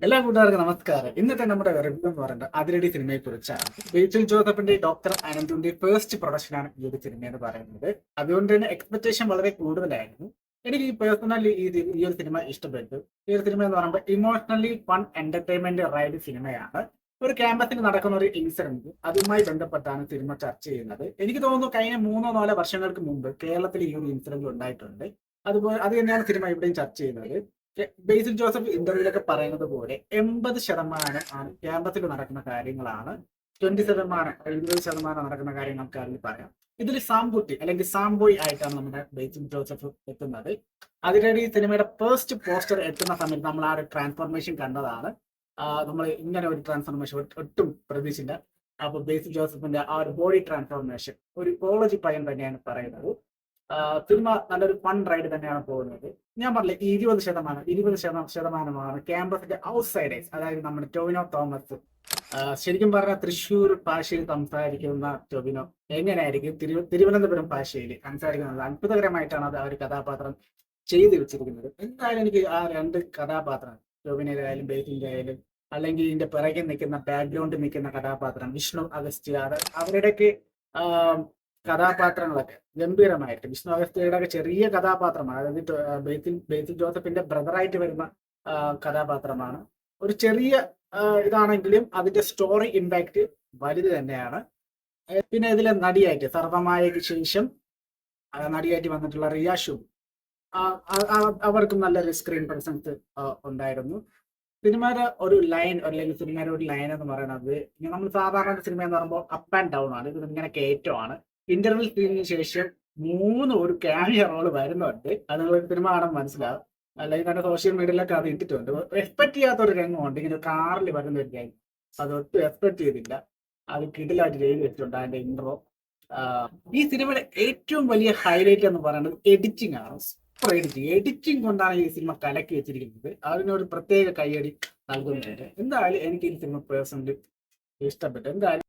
എല്ലാ കൂട്ടുകാർക്കും നമസ്കാരം. ഇന്നത്തെ നമ്മുടെ റിവ്യൂ എന്ന് പറയുന്നത് അതിരടി സിനിമയെ കുറിച്ചാണ്. ബേസിൽ ജോസഫിന്റെ ഡോക്ടർ അനന്തുവിന്റെ ഫസ്റ്റ് പ്രൊഡക്ഷനാണ് ഈ ഒരു സിനിമ എന്ന് പറയുന്നത്. അതുകൊണ്ട് തന്നെ എക്സ്പെക്ടേഷൻ വളരെ കൂടുതലായിരുന്നു. എനിക്ക് പേഴ്സണലി ഈ ഒരു സിനിമ ഇഷ്ടപ്പെട്ടു. ഈ ഒരു സിനിമ എന്ന് പറയുമ്പോൾ ഇമോഷണലി ഫൺ എന്റർടൈൻമെന്റ് റൈഡ് സിനിമയാണ്. ഒരു ക്യാമ്പസിൽ നടക്കുന്ന ഒരു ഇൻസിഡന്റ് അതുമായി ബന്ധപ്പെട്ടാണ് സിനിമ ചർച്ച ചെയ്യുന്നത്. എനിക്ക് തോന്നുന്നു കഴിഞ്ഞ 3-4 വർഷങ്ങൾക്ക് മുമ്പ് കേരളത്തിൽ ഈ ഒരു ഇൻസിഡന്റ് ഉണ്ടായിട്ടുണ്ട്. അതുപോലെ അത് തന്നെയാണ് സിനിമ ഇവിടെയും ചർച്ച ചെയ്യുന്നത്. ബേസിൽ ജോസഫ് ഇന്റർവ്യൂലൊക്കെ പറയുന്നത് പോലെ 80% ആണ് ക്യാമ്പസിൽ നടക്കുന്ന കാര്യങ്ങളാണ്, 20% നടക്കുന്ന കാര്യം നമുക്ക് അതിൽ പറയാം. ഇതിൽ സാംകുട്ടി അല്ലെങ്കിൽ സാംബോയ് ആയിട്ടാണ് നമ്മുടെ ബേസിൽ ജോസഫ് എത്തുന്നത്. അതിനിടെ ഈ സിനിമയുടെ ഫസ്റ്റ് പോസ്റ്റർ എത്തുന്ന സമയത്ത് നമ്മൾ ആ ഒരു ട്രാൻസ്ഫോർമേഷൻ കണ്ടതാണ്. നമ്മൾ ഇങ്ങനെ ഒരു ട്രാൻസ്ഫോർമേഷൻ ഒട്ടും പ്രതീക്ഷിച്ചില്ല. അപ്പൊ ബേസിൽ ജോസഫിന്റെ ആ ഒരു ബോഡി ട്രാൻസ്ഫോർമേഷൻ ഒരു കോളേജ് പയ്യൻ തന്നെയാണ് പറയുന്നത്. സിനിമ നല്ലൊരു ഫൺ റൈഡ് തന്നെയാണ് പോകുന്നത്. ഞാൻ പറഞ്ഞില്ല, 20% ക്യാമ്പസിന്റെ ഔട്ട് സൈഡേഴ്സ്, അതായത് നമ്മുടെ ടൊവിനോ തോമസ്. ശരിക്കും പറഞ്ഞാൽ തൃശ്ശൂർ ഭാഷയിൽ സംസാരിക്കുന്ന ടൊവിനോ എങ്ങനെയായിരിക്കും തിരുവനന്തപുരം ഭാഷയിൽ സംസാരിക്കുന്നത്? അത്ഭുതകരമായിട്ടാണ് അത് ആ ഒരു കഥാപാത്രം ചെയ്തു വെച്ചിരിക്കുന്നത്. എന്തായാലും എനിക്ക് ആ രണ്ട് കഥാപാത്രം, ടൊവിനോയുടെ ആയാലും ബേസിന്റെ ആയാലും, അല്ലെങ്കിൽ ഇതിന്റെ പിറകെ നിൽക്കുന്ന ബാക്ക്ഗ്രൗണ്ടിൽ നിൽക്കുന്ന കഥാപാത്രം വിഷ്ണു അഗസ്ത്യ, അവരുടെയൊക്കെ കഥാപാത്രങ്ങളൊക്കെ ഗംഭീരമായിട്ട്. വിഷ്ണു അഗസ്ത്യയുടെ ഒക്കെ ചെറിയ കഥാപാത്രമാണ്, അതായത് ബേസിൽ ജോസഫിന്റെ ബ്രദറായിട്ട് വരുന്ന കഥാപാത്രമാണ്. ഒരു ചെറിയ ഇതാണെങ്കിലും അതിന്റെ സ്റ്റോറി ഇമ്പാക്ട് വലുത് തന്നെയാണ്. പിന്നെ ഇതിലെ നടിയായിട്ട് സർവമായയ്ക്ക് ശേഷം നടിയായിട്ട് വന്നിട്ടുള്ള റിയാഷു, അവർക്കും നല്ലൊരു സ്ക്രീൻ പ്രസൻസ് ഉണ്ടായിരുന്നു. സിനിമയുടെ ഒരു ലൈൻ, അല്ലെങ്കിൽ സിനിമയുടെ ഒരു ലൈൻ എന്ന് പറയുന്നത്, നമ്മൾ സാധാരണ സിനിമ എന്ന് പറയുമ്പോൾ അപ്പ് ആൻഡ് ഡൗൺ ആണ്, ഇത് ഇങ്ങനെ കയറ്റമാണ്. ഇന്റർവെൽ സീനിന് ശേഷം 3 ഒരു ക്യാമിയ റോള് വരുന്നുണ്ട്. അത് നിങ്ങൾ സിനിമ കാണാൻ മനസ്സിലാവും. അല്ലെങ്കിൽ തന്നെ സോഷ്യൽ മീഡിയയിലൊക്കെ അത് ഇട്ടിട്ടുണ്ട്. എക്സ്പെക്ട് ചെയ്യാത്ത ഒരു രംഗമുണ്ട്, ഇങ്ങനെ കാറിൽ വരുന്ന ഒരു രംഗം. അതൊട്ടും എക്സ്പെക്ട് ചെയ്തില്ല. അത് കിടിലായിട്ട് ചെയ്ത് വെച്ചിട്ടുണ്ട് അതിന്റെ ഇൻട്രോ. ഈ സിനിമയുടെ ഏറ്റവും വലിയ ഹൈലൈറ്റ് എന്ന് പറയുന്നത് എഡിറ്റിംഗ് ആണ്. സൂപ്പർ എഡിറ്റിംഗ് കൊണ്ടാണ് ഈ സിനിമ കലക്കി വെച്ചിരിക്കുന്നത്. അതിനൊരു പ്രത്യേക കൈയടി നൽകുന്നുണ്ട്. എന്തായാലും എനിക്ക് ഈ സിനിമ പേഴ്സണലി ഇഷ്ടപ്പെട്ടു. എന്തായാലും